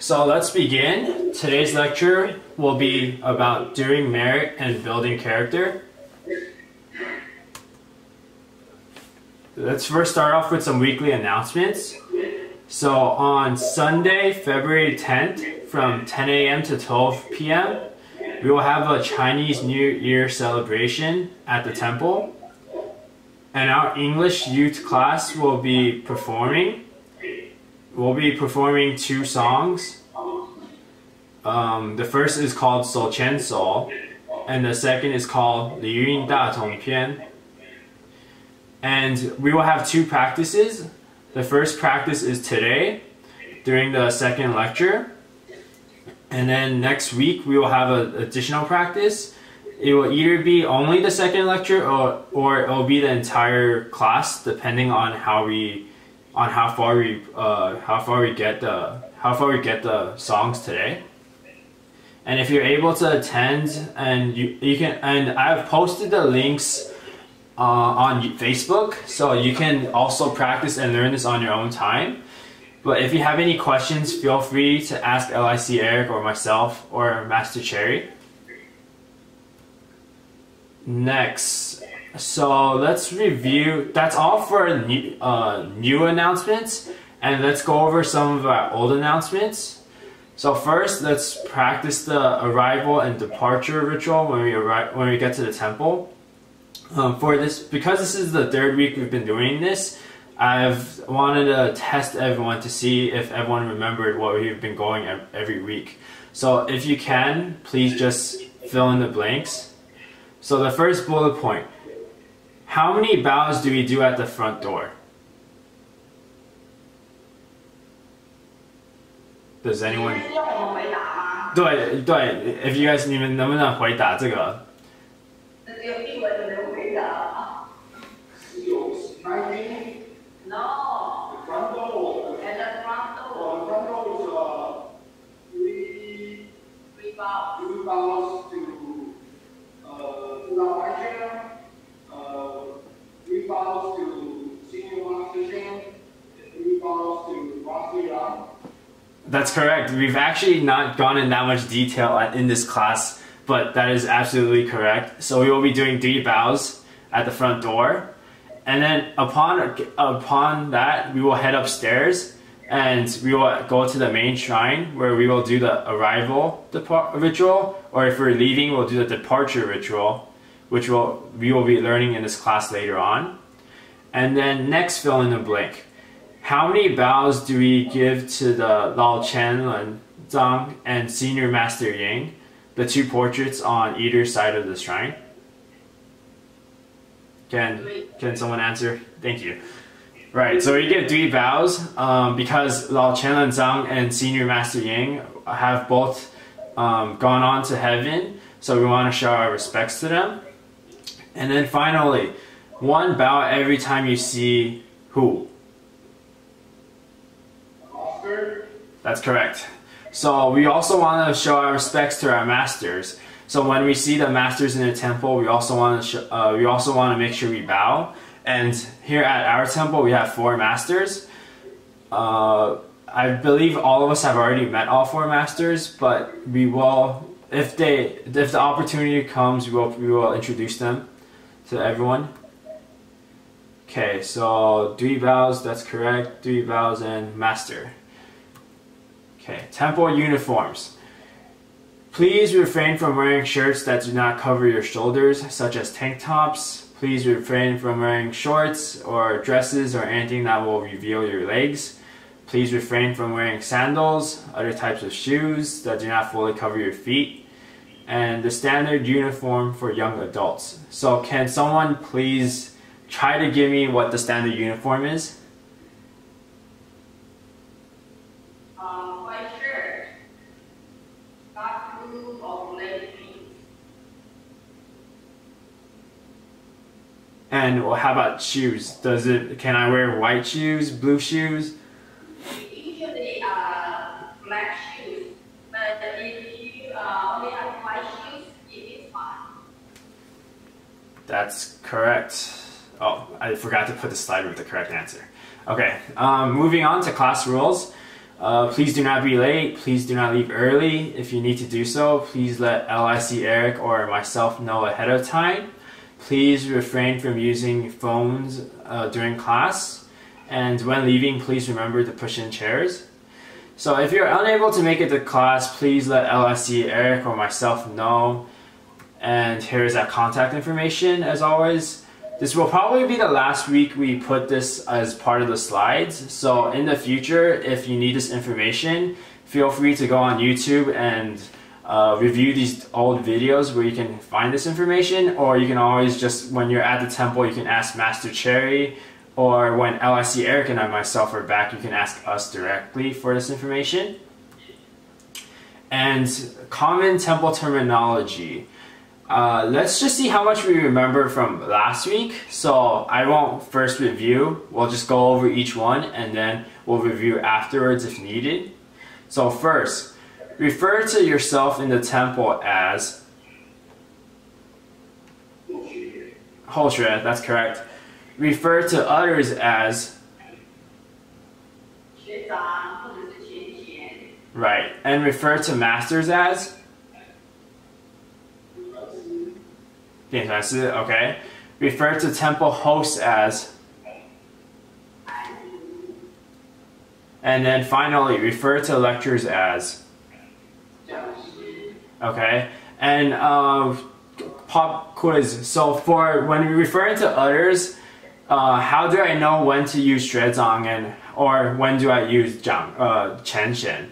So let's begin. Today's lecture will be about doing merit and building character. Let's first start off with some weekly announcements. So on Sunday, February 10th, from 10 a.m. to 12 p.m., we will have a Chinese New Year celebration at the temple. And our English youth class will be performing. We'll be performing 2 songs. The first is called 手牵手, and the second is called 礼运大同篇. And we will have 2 practices. The first practice is today, during the second lecture. And then next week we will have an additional practice. It will either be only the second lecture or it will be the entire class, depending on how far we get the songs today. And if you're able to attend, and you can, and I've posted the links on Facebook, so you can also practice and learn this on your own time. But if you have any questions, feel free to ask LIC Eric or myself or Master Cherry. Next, so let's review. That's all for new announcements, and let's go over some of our old announcements. So first, let's practice the arrival and departure ritual when we get to the temple. For this, because this is the 3rd week we've been doing this, I've wanted to test everyone to see if everyone remembered what we've been going every week. So if you can, please just fill in the blanks. So the first bullet point, how many bows do we do at the front door? Does anyone? 对 if you guys 你们能不能回答这个？ No. The front door. At the front door. The front door is 3 bows. 2 bows to Elijah, 3 bows to Senior Master Shan, 3 bows to Master Yang. That's correct. We've actually not gone in that much detail in this class, but that is absolutely correct. So we will be doing 3 bows at the front door. And then upon that, we will head upstairs and we will go to the main shrine where we will do the arrival ritual, or if we're leaving, we'll do the departure ritual, which we will be learning in this class later on. And then next, fill in the blank. How many bows do we give to the Lao Chen, Len Zhang, and Senior Master Ying, the 2 portraits on either side of the shrine? Can someone answer? Thank you. Right, so we give 3 bows because Lao Chen Len Zhang and Senior Master Ying have both gone on to heaven, so we want to show our respects to them. And then finally, 1 bow every time you see who? Oscar. That's correct. So we also want to show our respects to our masters. So when we see the masters in the temple, we also want to make sure we bow. And here at our temple, we have 4 masters. I believe all of us have already met all 4 masters, but we will, if the opportunity comes, we will introduce them to everyone. Okay, so 3 bows, that's correct. 3 bows and master. Okay, temple uniforms. Please refrain from wearing shirts that do not cover your shoulders, such as tank tops. Please refrain from wearing shorts or dresses or anything that will reveal your legs. Please refrain from wearing sandals, other types of shoes that do not fully cover your feet. And the standard uniform for young adults. So can someone please try to give me what the standard uniform is? White shirt. Dark blue or light pink. And how about shoes? Can I wear white shoes, blue shoes? Usually black shoes, but if you only have white shoes, it is fine. That's correct. Oh, I forgot to put the slide with the correct answer. Okay, moving on to class rules. Please do not be late. Please do not leave early. If you need to do so, please let LIC Eric or myself know ahead of time. Please refrain from using phones during class. And when leaving, please remember to push in chairs. So if you're unable to make it to class, please let LIC Eric or myself know. And here's our contact information as always. This will probably be the last week we put this as part of the slides. So in the future, if you need this information, feel free to go on YouTube and review these old videos where you can find this information, or you can always just, when you're at the temple, you can ask Master Cherry, or when LIC Eric and I myself are back, you can ask us directly for this information. And common temple terminology. Let's just see how much we remember from last week. So I won't first review, we'll just go over each one and then we'll review afterwards if needed. So first, refer to yourself in the temple as 后学, that's correct. Refer to others as 学长或者是前贤 right, and refer to masters as 典传师, okay. Refer to temple hosts as, and then finally refer to lectures as, 讲师 okay. And pop quiz. So for when we refer to others, how do I know when to use 学长 and or when do I use 前贤?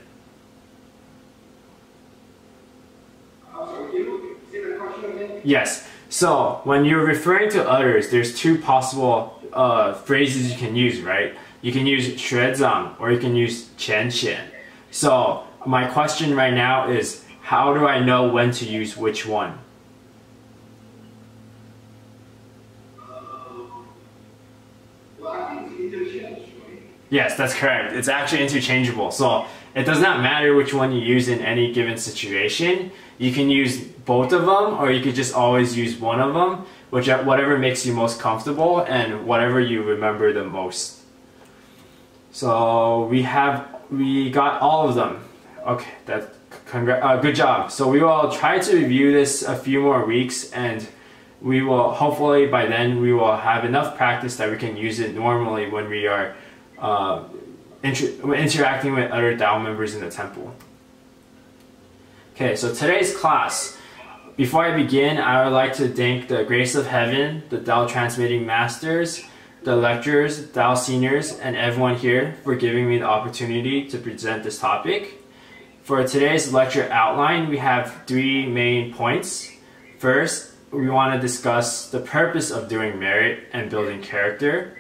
Yes. So when you're referring to others, there's two possible phrases you can use, right? You can use 学长 or you can use 前贤. So my question right now is, how do I know when to use which one? Yes, that's correct. It's actually interchangeable. So it does not matter which one you use in any given situation. You can use both of them, or you could just always use one of them, whatever makes you most comfortable and whatever you remember the most. So we got all of them. Okay, good job. So we will try to review this a few more weeks, and we will hopefully by then we will have enough practice that we can use it normally when we are interacting with other Dao members in the temple. Okay, so today's class. Before I begin, I would like to thank the Grace of Heaven, the Dao Transmitting Masters, the lecturers, Dao Seniors, and everyone here for giving me the opportunity to present this topic. For today's lecture outline, we have three main points. First, we want to discuss the purpose of doing merit and building character.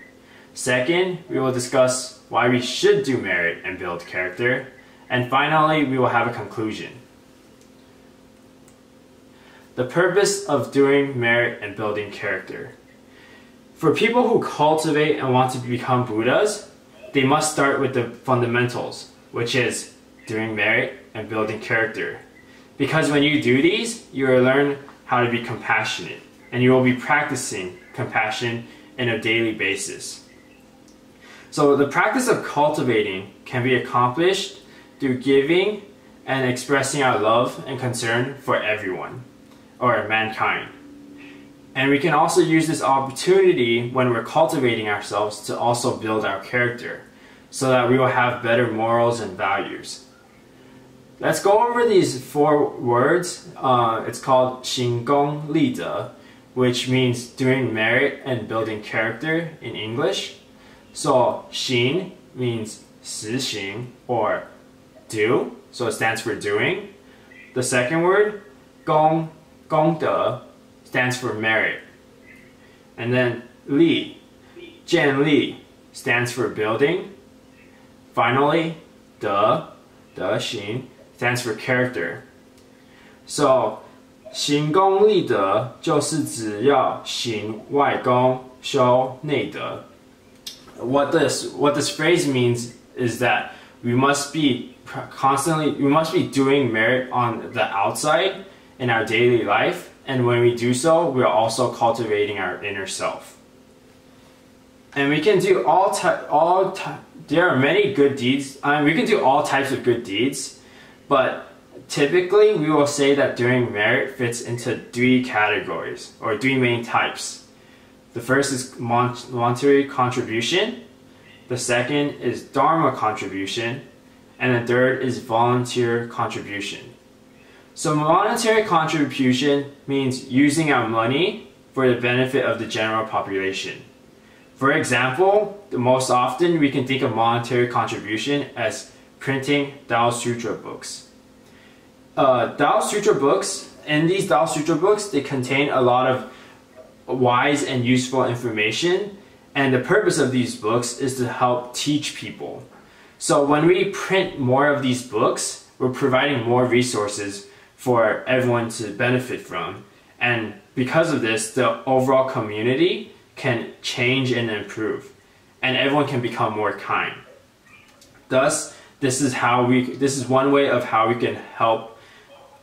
Second, we will discuss why we should do merit and build character. And finally, we will have a conclusion. The purpose of doing merit and building character. For people who cultivate and want to become Buddhas, they must start with the fundamentals, which is doing merit and building character. Because when you do these, you will learn how to be compassionate, and you will be practicing compassion on a daily basis. So the practice of cultivating can be accomplished through giving and expressing our love and concern for everyone, or mankind. And we can also use this opportunity when we're cultivating ourselves to also build our character, so that we will have better morals and values. Let's go over these four words. It's called 行功立德, which means doing merit and building character in English. So 行 means 实行or do, so it stands for doing. The second word, 功德, stands for merit. And then 立, 建立, stands for building. Finally, 德行, stands for character. So 行功立德就是指要行外功修内德. What this phrase means is that we must be doing merit on the outside in our daily life, and when we do so, we are also cultivating our inner self. And we can do there are many good deeds. We can do all types of good deeds, but typically we will say that doing merit fits into 3 categories, or 3 main types. The first is voluntary contribution, the second is Dharma contribution, and the third is volunteer contribution. So voluntary contribution means using our money for the benefit of the general population. For example, most often we can think of voluntary contribution as printing Tao Sutra books. Tao Sutra books, in these Tao Sutra books, they contain a lot of wise and useful information, and the purpose of these books is to help teach people. So when we print more of these books, we're providing more resources for everyone to benefit from, and because of this, the overall community can change and improve, and everyone can become more kind. Thus, this is one way of how we can help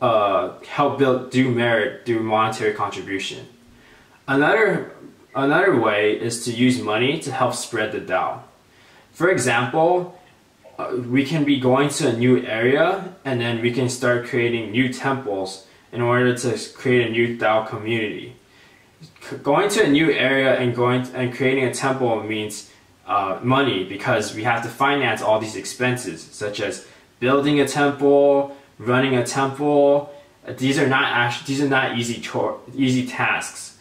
do merit through monetary contribution. Another way is to use money to help spread the Tao. For example, we can be going to a new area, and then we can start creating new temples in order to create a new Tao community. Going to a new area and creating a temple means money, because we have to finance all these expenses, such as building a temple, running a temple. These are not easy tasks.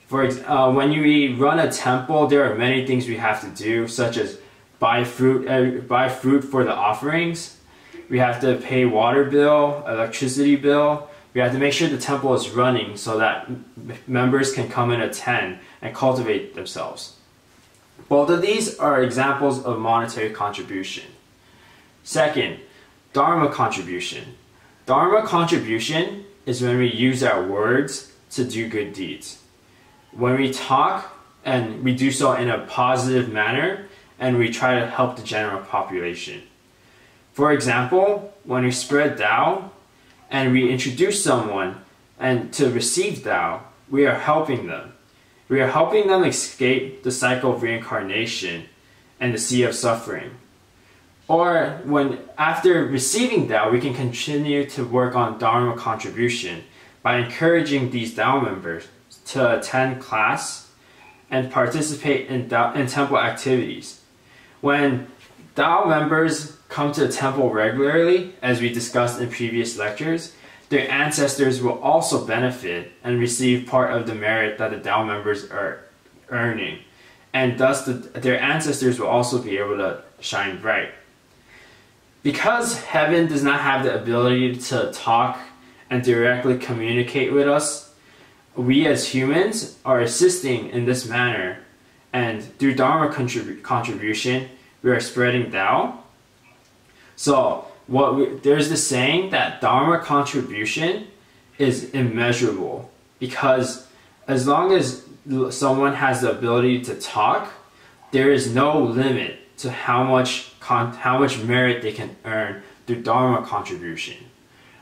When we run a temple, there are many things we have to do, such as buy fruit for the offerings. We have to pay water bill, electricity bill. We have to make sure the temple is running so that members can come and attend and cultivate themselves. Both of these are examples of monetary contribution. Second, Dharma contribution. Dharma contribution is when we use our words to do good deeds. When we talk, and we do so in a positive manner, and we try to help the general population. For example, when we spread Tao and we introduce someone and to receive Tao, we are helping them. We are helping them escape the cycle of reincarnation and the sea of suffering. Or after receiving Tao, we can continue to work on Dharma contribution by encouraging these Tao members to attend class and participate in temple activities. When Tao members come to the temple regularly, as we discussed in previous lectures, their ancestors will also benefit and receive part of the merit that the Tao members are earning. And thus their ancestors will also be able to shine bright. Because heaven does not have the ability to talk and directly communicate with us, we as humans are assisting in this manner, and through Dharma contribution, we are spreading Tao. So there's the saying that Dharma contribution is immeasurable, because as long as someone has the ability to talk, there is no limit to how much merit they can earn through Dharma contribution.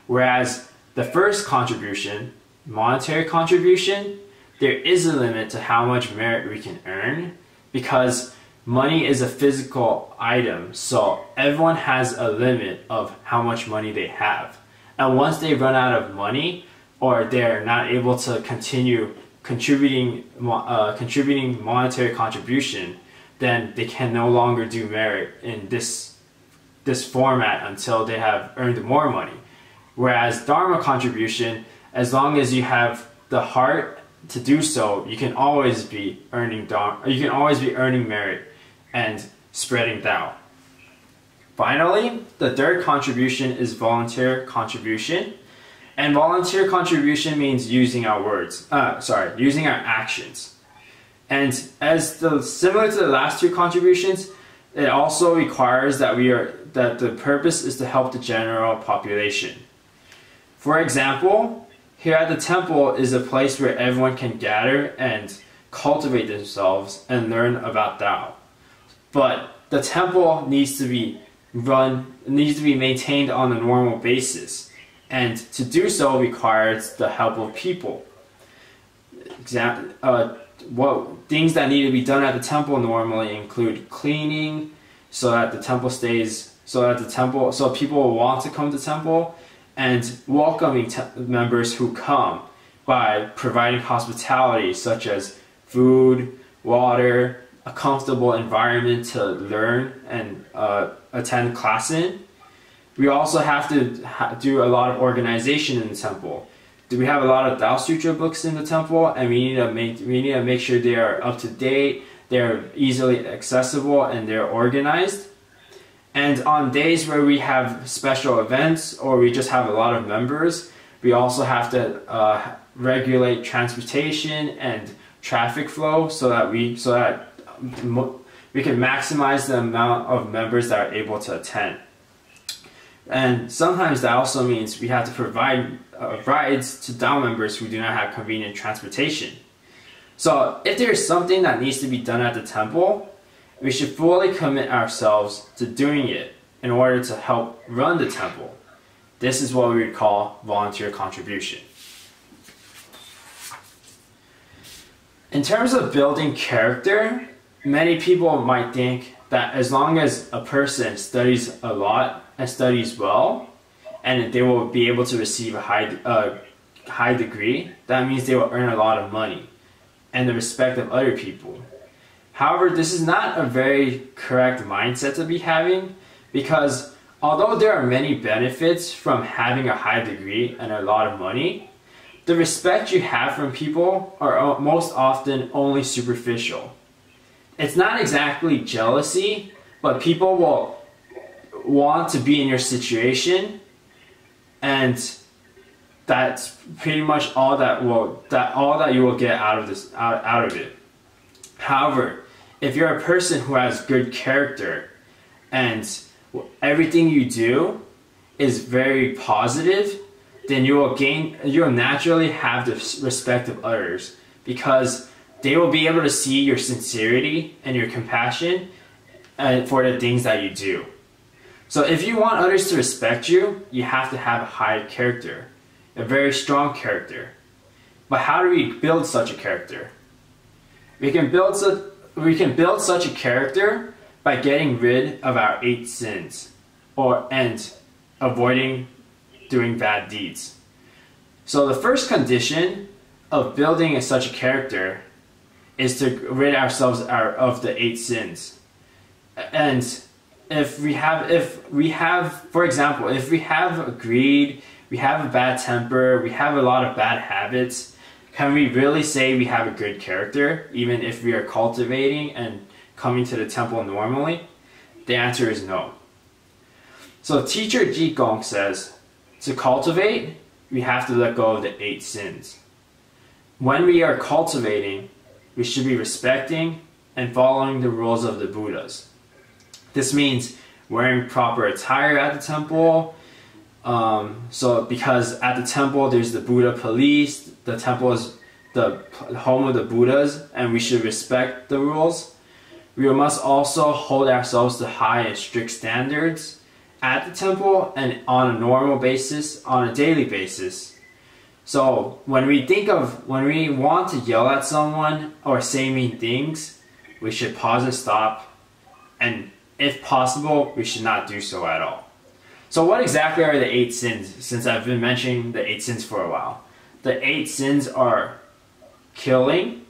Whereas the first contribution, monetary contribution, there is a limit to how much merit we can earn, because money is a physical item, so everyone has a limit of how much money they have. And once they run out of money, or they're not able to continue contributing monetary contribution, then they can no longer do merit in this format until they have earned more money. Whereas Dharma contribution, as long as you have the heart to do so, you can always be earning merit and spreading Tao. Finally, the third contribution is volunteer contribution. And volunteer contribution means using our actions. And similar to the last two contributions, it also requires that the purpose is to help the general population. For example, here at the temple is a place where everyone can gather and cultivate themselves and learn about Tao. But the temple needs to be maintained on a normal basis, and to do so requires the help of people. Things that need to be done at the temple normally include cleaning, so that the temple stays, so people will want to come to temple, and welcoming members who come by providing hospitality such as food, water, a comfortable environment to learn and attend class in. We also have to do a lot of organization in the temple. We have a lot of Tao Sutra books in the temple, and we need to make sure they are up to date, they're easily accessible, and they're organized. And on days where we have special events or we just have a lot of members, we also have to regulate transportation and traffic flow so that we can maximize the amount of members that are able to attend. And sometimes that also means we have to provide rides to Tao members who do not have convenient transportation. So if there's something that needs to be done at the temple, we should fully commit ourselves to doing it in order to help run the temple. This is what we would call volunteer contribution. In terms of building character, many people might think that as long as a person studies a lot and studies well, and they will be able to receive a high degree, that means they will earn a lot of money and the respect of other people. However, this is not a very correct mindset to be having, because although there are many benefits from having a high degree and a lot of money, the respect you have from people are most often only superficial. It's not exactly jealousy, but people will want to be in your situation, and that's pretty much all that you will get out of it. However, if you're a person who has good character and everything you do is very positive, then you'll naturally have the respect of others, because they will be able to see your sincerity and your compassion for the things that you do. So if you want others to respect you, you have to have a high character, a very strong character. But how do we build such a character? We can build such a character by getting rid of our 8 sins and avoiding doing bad deeds. So the first condition of building such a character is to rid ourselves of the 8 sins. And if we have, for example, if we have greed, we have a bad temper, we have a lot of bad habits, can we really say we have a good character, even if we are cultivating and coming to the temple normally? The answer is no. So teacher Ji Gong says, to cultivate, we have to let go of the 8 sins. When we are cultivating, we should be respecting and following the rules of the Buddhas. This means wearing proper attire at the temple. Because at the temple there's the Buddha police, the temple is the home of the Buddhas, and we should respect the rules. We must also hold ourselves to high and strict standards at the temple and on a normal basis, on a daily basis. So when we want to yell at someone or say mean things, we should pause and stop, and if possible, we should not do so at all. So what exactly are the 8 sins, since I've been mentioning the 8 sins for a while? The 8 sins are killing,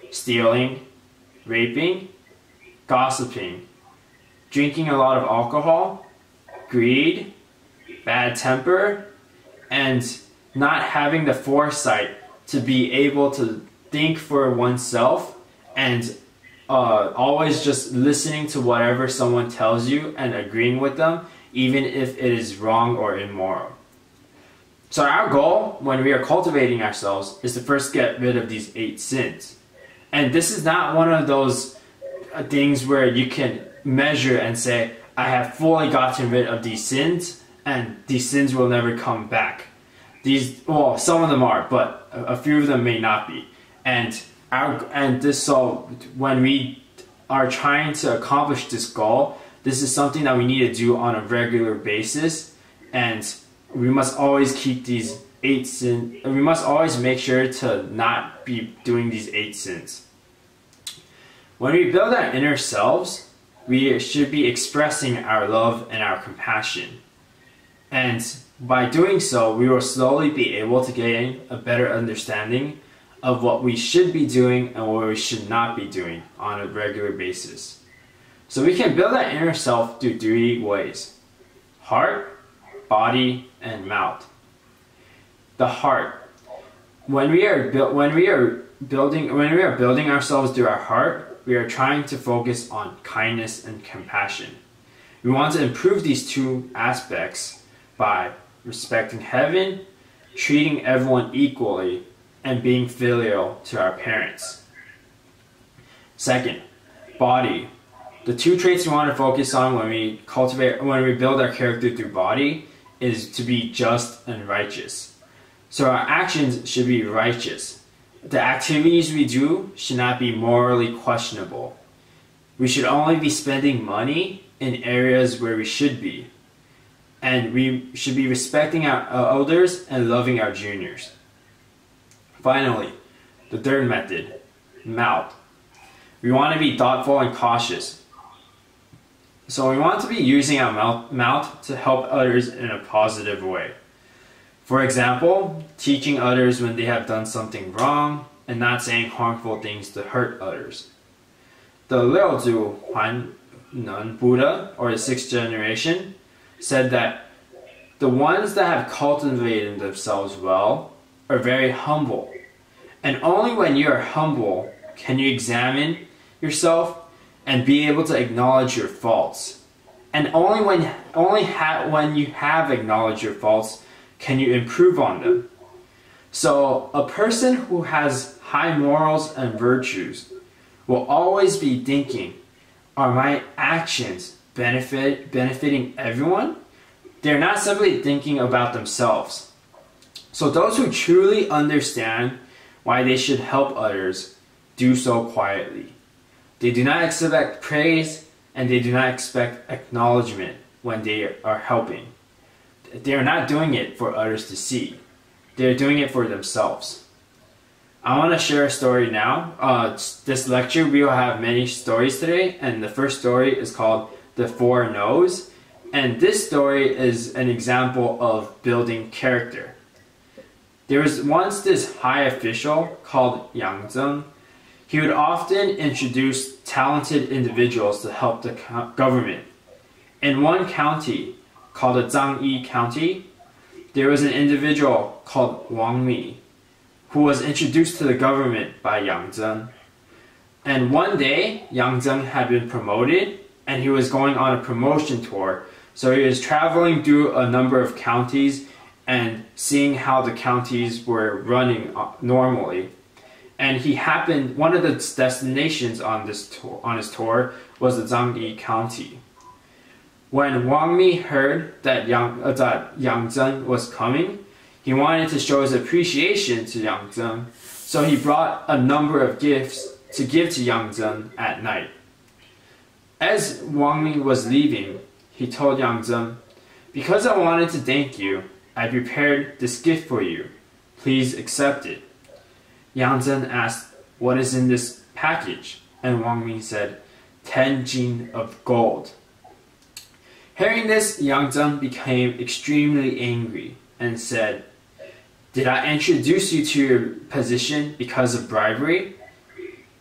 stealing, raping, gossiping, drinking a lot of alcohol, greed, bad temper, and not having the foresight to be able to think for oneself and always just listening to whatever someone tells you and agreeing with them, even if it is wrong or immoral. So our goal when we are cultivating ourselves is to first get rid of these 8 sins. And this is not one of those things where you can measure and say, I have fully gotten rid of these sins and these sins will never come back. Some of them are, but a few of them may not be. So when we are trying to accomplish this goal, this is something that we need to do on a regular basis, and we must always keep these 8 sins. We must always make sure to not be doing these 8 sins. When we build our inner selves, we should be expressing our love and our compassion. And by doing so, we will slowly be able to gain a better understanding of what we should be doing and what we should not be doing on a regular basis. So we can build that inner self through 3 ways: heart, body, and mouth. The heart. When we are building ourselves through our heart, we are trying to focus on kindness and compassion. We want to improve these 2 aspects by respecting heaven, treating everyone equally, and being filial to our parents. Second, body. The 2 traits we want to focus on when we build our character through body is to be just and righteous. So our actions should be righteous. The activities we do should not be morally questionable. We should only be spending money in areas where we should be. And we should be respecting our elders and loving our juniors. Finally, the 3rd method, mouth. We want to be thoughtful and cautious. So we want to be using our mouth to help others in a positive way. For example, teaching others when they have done something wrong and not saying harmful things to hurt others. The Liaozu Huan Buddha, or the 6th generation, said that the ones that have cultivated themselves well are very humble. And only when you are humble can you examine yourself and be able to acknowledge your faults. And only when you have acknowledged your faults can you improve on them. So a person who has high morals and virtues will always be thinking, are my actions benefiting everyone? They're not simply thinking about themselves. So those who truly understand why they should help others do so quietly. They do not expect praise and they do not expect acknowledgement when they are helping. They are not doing it for others to see. They are doing it for themselves. I want to share a story now. This lecture, we will have many stories today, and the first story is called The 4 No's. And this story is an example of building character. There was once this high official called Yang Zeng. He would often introduce talented individuals to help the government. In one county, called the Zhangyi County, there was an individual called Wang Mi, who was introduced to the government by Yang Zeng. And one day, Yang Zeng had been promoted, and he was going on a promotion tour. So he was traveling through a number of counties and seeing how the counties were running normally. And one of the destinations on his tour was the Zhangyi County. When Wang Mi heard that Yang Zeng was coming, he wanted to show his appreciation to Yang Zeng, so he brought a number of gifts to give to Yang Zeng at night. As Wang Mi was leaving, he told Yang Zeng, "Because I wanted to thank you, I prepared this gift for you. Please accept it." Yang Zeng asked, "What is in this package?" And Wang Mi said, 10 jin of gold. Hearing this, Yang Zeng became extremely angry and said, "Did I introduce you to your position because of bribery?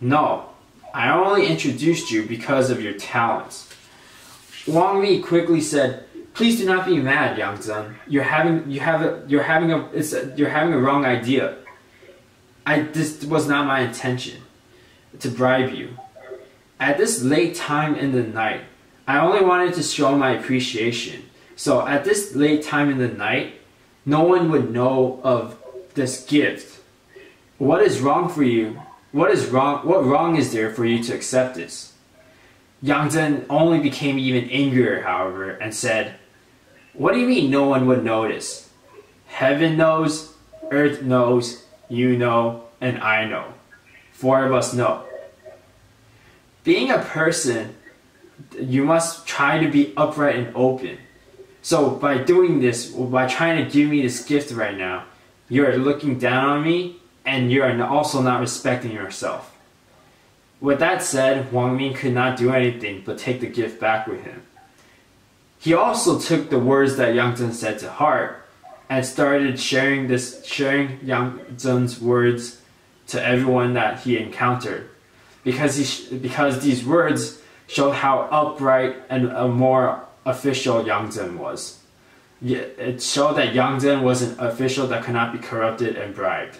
No, I only introduced you because of your talents." Wang Mi quickly said, "Please do not be mad, Yang Zeng. You're having a wrong idea. This was not my intention to bribe you. At this late time in the night, I only wanted to show my appreciation. So at this late time in the night, no one would know of this gift. What is wrong for you? What wrong is there for you to accept this?" Yang Zeng only became even angrier, however, and said, "What do you mean no one would notice? Heaven knows, earth knows, you know, and I know. 4 of us know." Being a person, you must try to be upright and open. So by doing this, by trying to give me this gift right now, you're looking down on me and you're also not respecting yourself. With that said, Wang Ming could not do anything but take the gift back with him. He also took the words that Yang Zhen said to heart and started sharing Yang Zhen's words to everyone that he encountered, because these words showed how upright and a more official Yang Zhen was. It showed that Yang Zhen was an official that could not be corrupted and bribed.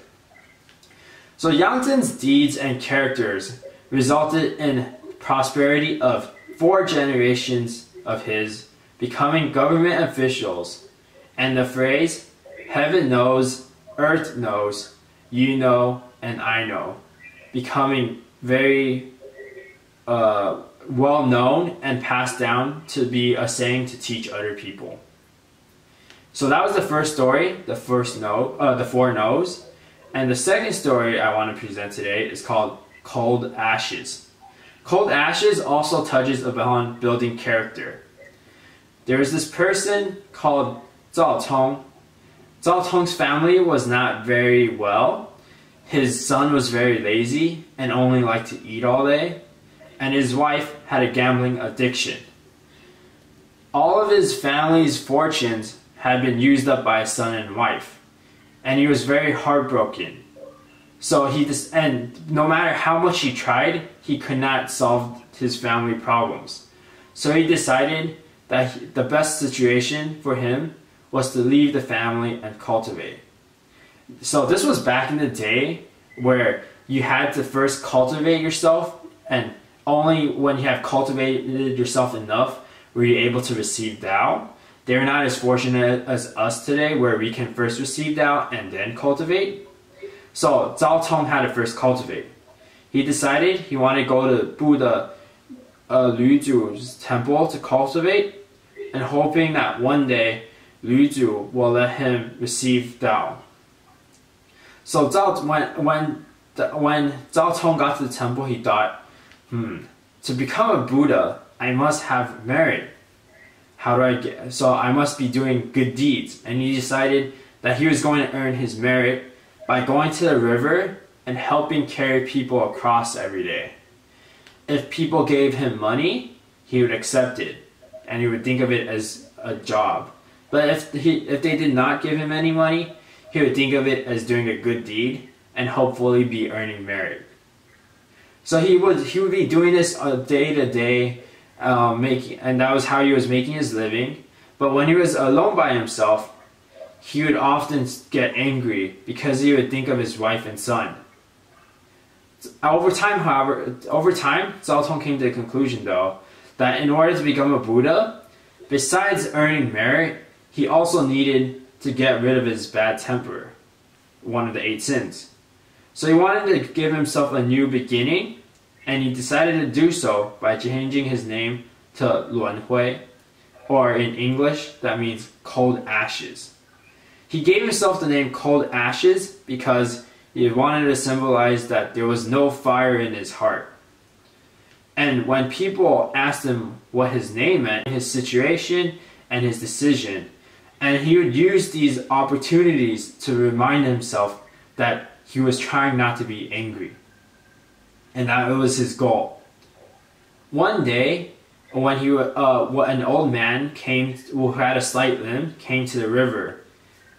So Yang Zhen's deeds and characters resulted in prosperity of 4 generations of his becoming government officials, and the phrase, heaven knows, earth knows, you know, and I know, becoming very well known and passed down to be a saying to teach other people. So that was the first story, the 4 no's. And the second story I want to present today is called Cold Ashes. Cold Ashes also touches upon building character. There is this person called Zhao Tong. Zhao Tong's family was not very well. His son was very lazy and only liked to eat all day. And his wife had a gambling addiction. All of his family's fortunes had been used up by his son and wife. And he was very heartbroken. So and no matter how much he tried, he could not solve his family problems. So he decided that the best situation for him was to leave the family and cultivate. So this was back in the day where you had to first cultivate yourself, and only when you have cultivated yourself enough were you able to receive Tao. They're not as fortunate as us today where we can first receive Tao and then cultivate. So Zhao Tong had to first cultivate. He decided he wanted to go to Buddha Lü Zhu's temple to cultivate, and hoping that one day Lü Zhu will let him receive Tao. So when Zhao Tong got to the temple, he thought, to become a Buddha, I must have merit. So I must be doing good deeds. And he decided that he was going to earn his merit by going to the river and helping carry people across every day. If people gave him money, he would accept it, and he would think of it as a job. But if they did not give him any money, he would think of it as doing a good deed and hopefully be earning merit. So he would be doing this day to day, and that was how he was making his living. But when he was alone by himself, he would often get angry because he would think of his wife and son. Over time, Zhao Tong came to the conclusion, though, that in order to become a Buddha, besides earning merit, he also needed to get rid of his bad temper, one of the 8 sins. So he wanted to give himself a new beginning, and he decided to do so by changing his name to Luan Hui, or in English, that means cold ashes. He gave himself the name Cold Ashes because he wanted to symbolize that there was no fire in his heart. And when people asked him what his name meant, his situation and his decision, and he would use these opportunities to remind himself that he was trying not to be angry. And that was his goal. One day, when an old man who had a slight limp came to the river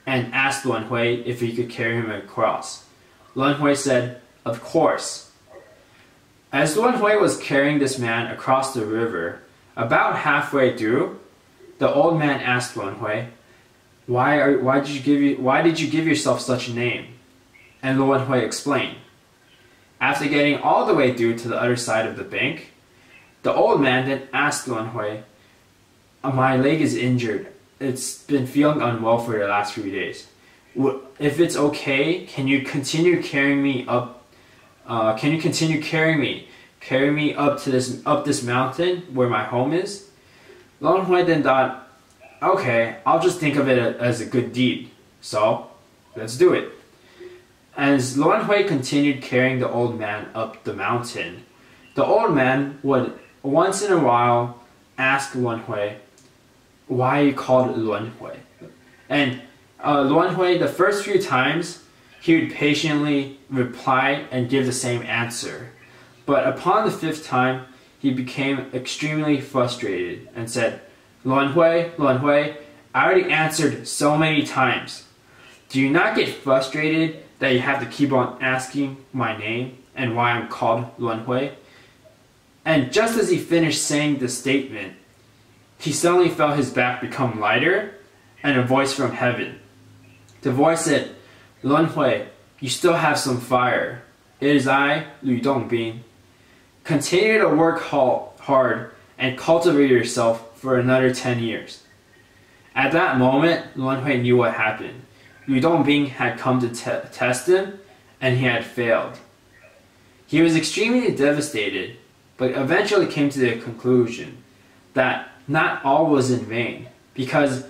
and asked Luan Hui if he could carry him across. Luan Hui said, "Of course." As Luan Hui was carrying this man across the river, about halfway through, the old man asked Luan Hui, "Why did you give yourself such a name?" And Luan Hui explained. After getting all the way through to the other side of the bank, the old man then asked Luan Hui, "My leg is injured. It's been feeling unwell for the last few days. If it's okay, can you continue carrying me up? Carry me up this mountain where my home is?" Luan Hui then thought, "Okay, I'll just think of it as a good deed. So, let's do it." As Luan Hui continued carrying the old man up the mountain, the old man would once in a while ask Luan Hui, "Why are you called Luan Hui?" And Luan Hui, the first few times, he would patiently reply and give the same answer. But upon the 5th time, he became extremely frustrated and said, Luan Hui, I already answered so many times. Do you not get frustrated that you have to keep on asking my name and why I'm called Luan Hui? And just as he finished saying the statement, he suddenly felt his back become lighter and a voice from heaven. The voice said, Luan Hui, you still have some fire. It is I, Lu Dongbing. Continue to work hard and cultivate yourself for another 10 years. At that moment, Luan Hui knew what happened. Lu Dongbing had come to test him, and he had failed. He was extremely devastated, but eventually came to the conclusion that not all was in vain, because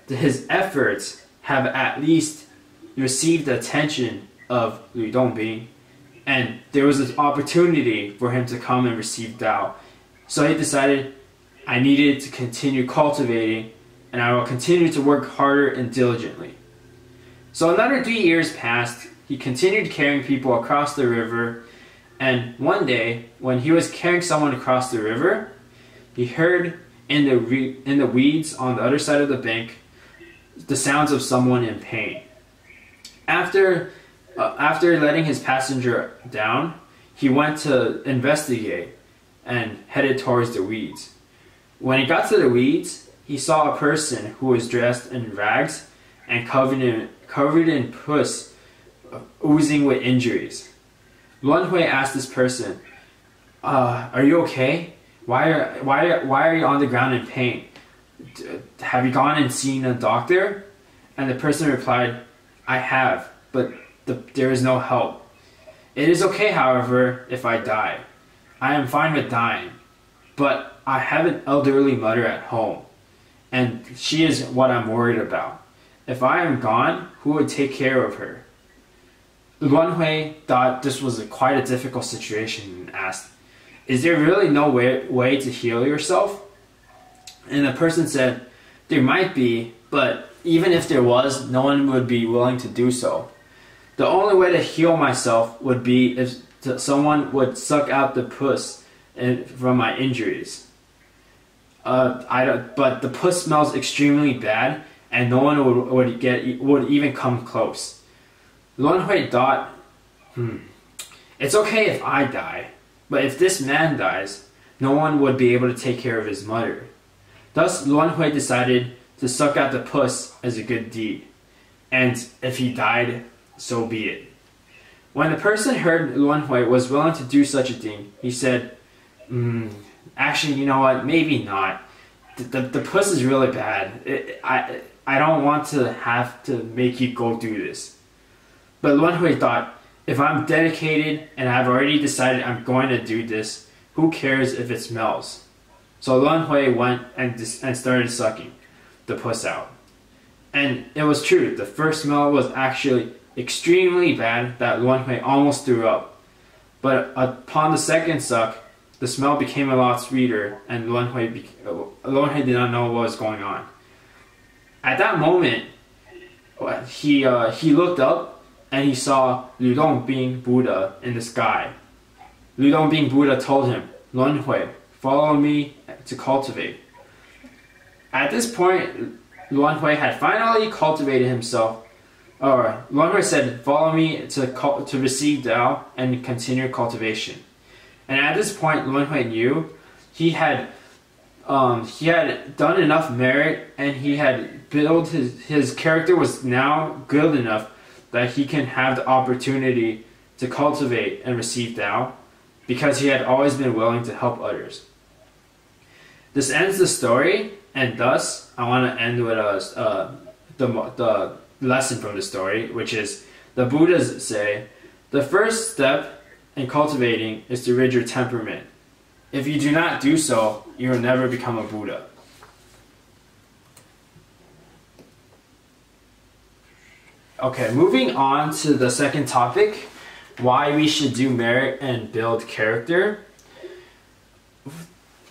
his efforts have at least received the attention of Lu Dongbing, and there was an opportunity for him to come and receive Tao. So he decided, I needed to continue cultivating, and I will continue to work harder and diligently. So another 3 years passed. He continued carrying people across the river, and one day, when he was carrying someone across the river, he heard in the weeds on the other side of the bank the sounds of someone in pain. After letting his passenger down, he went to investigate and headed towards the weeds. When he got to the weeds, he saw a person who was dressed in rags and covered in pus, oozing with injuries. Luan Hui asked this person, are you okay? Why are you on the ground in pain? Have you gone and seen a doctor? And the person replied, I have, but there is no help. It is okay, however, if I die. I am fine with dying, but I have an elderly mother at home, and she is what I'm worried about. If I am gone, who would take care of her? Luan Hui thought this was quite a difficult situation and asked, is there really no way to heal yourself? And the person said, there might be, but even if there was, no one would be willing to do so. The only way to heal myself would be if someone would suck out the pus from my injuries. But the pus smells extremely bad, and no one would even come close. Luan Hui thought, it's okay if I die, but if this man dies, no one would be able to take care of his mother. Thus, Luan Hui decided to suck out the pus as a good deed, and if he died, so be it. When the person heard Luan Hui was willing to do such a thing, he said, actually, you know what, maybe not. The pus is really bad. I don't want to have to make you go through this. But Luan Hui thought, if I'm dedicated and I've already decided I'm going to do this, who cares if it smells? So Luan Hui went and started sucking the pus out. And it was true, the first smell was actually extremely bad that Luan Hui almost threw up. But upon the second suck, the smell became a lot sweeter, and Luan Hui did not know what was going on. At that moment, he looked up and he saw Lu Dongbing Buddha in the sky. Lu Dongbing Buddha told him, Luan Hui, follow me to cultivate. At this point, Luan Hui had finally cultivated himself. Luan Hui said, follow me to receive Tao and continue cultivation. And at this point, Luan Hui knew he had done enough merit, and he had built his character was now good enough that he can have the opportunity to cultivate and receive Tao, because he had always been willing to help others. This ends the story, and thus I want to end with the lesson from the story, which is the Buddhas say the first step in cultivating is to rid your temperament. If you do not do so, you will never become a Buddha. Okay, moving on to the second topic, why we should do merit and build character.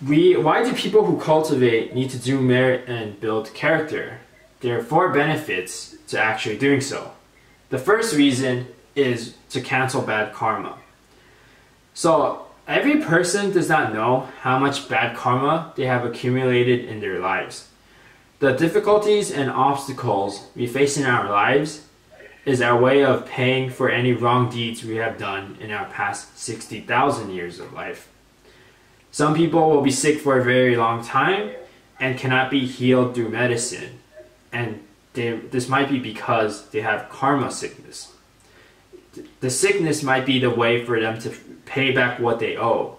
Why do people who cultivate need to do merit and build character? There are 4 benefits to actually doing so. The first reason is to cancel bad karma. So every person does not know how much bad karma they have accumulated in their lives. The difficulties and obstacles we face in our lives is our way of paying for any wrong deeds we have done in our past 60,000 years of life. Some people will be sick for a very long time and cannot be healed through medicine, and this might be because they have karma sickness. The sickness might be the way for them to pay back what they owe,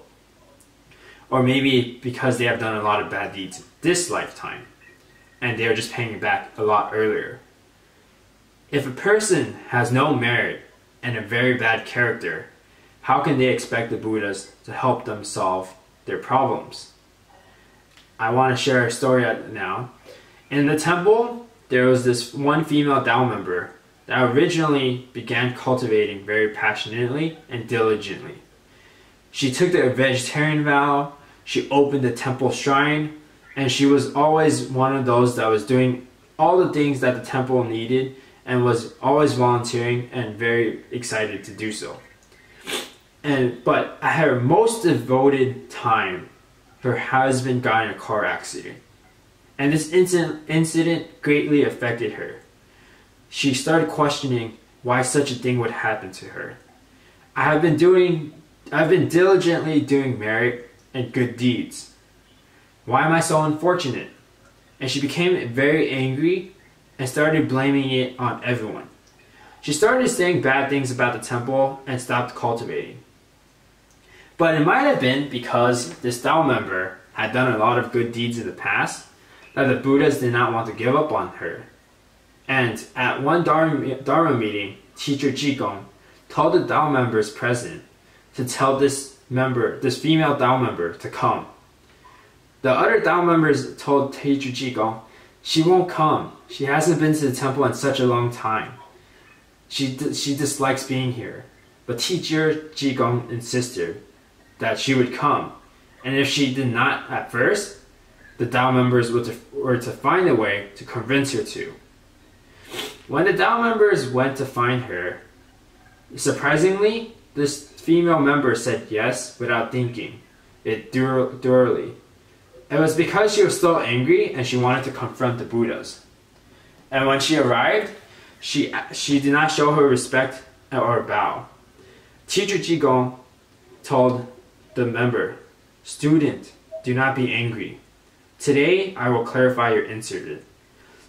or maybe because they have done a lot of bad deeds this lifetime and they are just paying it back a lot earlier. If a person has no merit and a very bad character, how can they expect the Buddhas to help them solve their problems? I want to share a story now. In the temple, there was this one female Tao member that originally began cultivating very passionately and diligently. She took the vegetarian vow, she opened the temple shrine, and she was always one of those that was doing all the things that the temple needed and was always volunteering and very excited to do so. But at her most devoted time, her husband got in a car accident. And this incident greatly affected her. She started questioning why such a thing would happen to her. I've been diligently doing merit and good deeds. Why am I so unfortunate? And she became very angry and started blaming it on everyone. She started saying bad things about the temple and stopped cultivating. But it might have been because this Tao member had done a lot of good deeds in the past that the Buddhas did not want to give up on her. And at one Dharma meeting, teacher Jigong told the Tao members present to tell this female Tao member to come. The other Tao members told teacher Jigong, she won't come. She hasn't been to the temple in such a long time. She dislikes being here. But teacher Jigong insisted that she would come. And if she did not at first, the Tao members were to find a way to convince her to. When the Tao members went to find her, surprisingly, this female member said yes without thinking it thoroughly. It was because she was still angry and she wanted to confront the Buddhas. And when she arrived, she did not show her respect or bow. Teacher Jigong told the member, "Student, do not be angry. Today I will clarify your incident.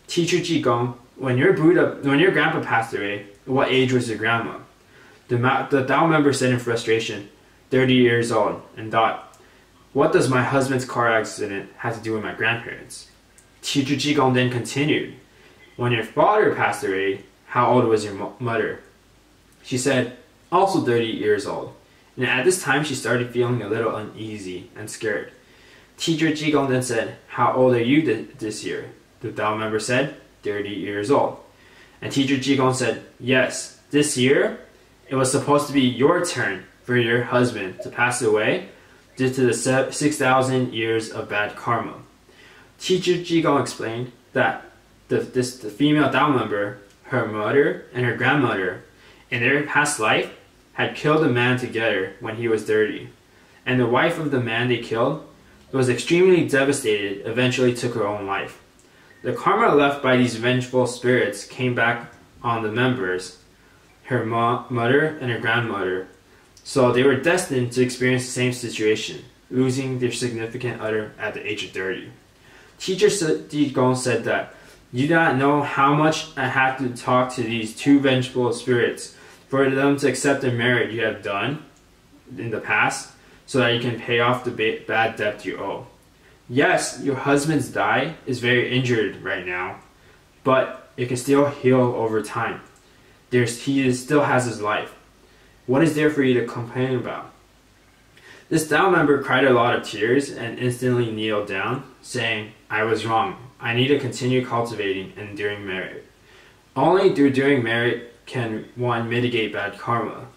Teacher Jigong, when your grandpa passed away, what age was your grandma?" The Tao member said in frustration, 30 years old, and thought, what does my husband's car accident have to do with my grandparents? Teacher Jigong then continued, when your father passed away, how old was your mother? She said, also 30 years old. And at this time, she started feeling a little uneasy and scared. Teacher Jigong then said, how old are you this year? The Tao member said, 30 years old. And teacher Jigong said, yes, this year, it was supposed to be your turn for your husband to pass away due to the 6,000 years of bad karma. Teacher Jigong explained that the female Tao member, her mother and her grandmother, in their past life, had killed a man together when he was 30. And the wife of the man they killed was extremely devastated, eventually took her own life. The karma left by these vengeful spirits came back on the members, her mother and her grandmother. So they were destined to experience the same situation, losing their significant other at the age of 30. Teacher Jigong said that, you do not know how much I have to talk to these two vengeful spirits for them to accept the merit you have done in the past so that you can pay off the bad debt you owe. Yes, your husband's die is very injured right now, but it can still heal over time. He still has his life. What is there for you to complain about? This Tao member cried a lot of tears and instantly kneeled down, saying, I was wrong. I need to continue cultivating and doing merit. Only through doing merit can one mitigate bad karma.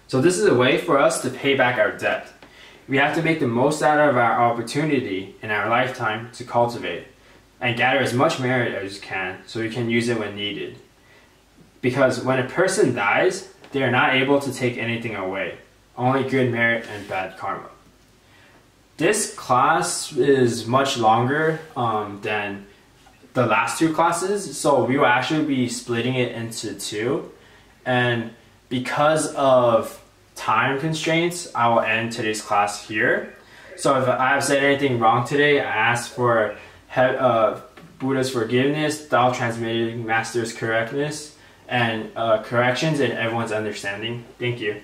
So this is a way for us to pay back our debt. We have to make the most out of our opportunity in our lifetime to cultivate and gather as much merit as we can so we can use it when needed. Because when a person dies, they are not able to take anything away. only good merit and bad karma. This class is much longer than the last two classes, so we will actually be splitting it into two. And because of time constraints, I will end today's class here. So if I have said anything wrong today, I ask for Buddha's forgiveness, Tao transmitting Master's correctness, and corrections in everyone's understanding. Thank you.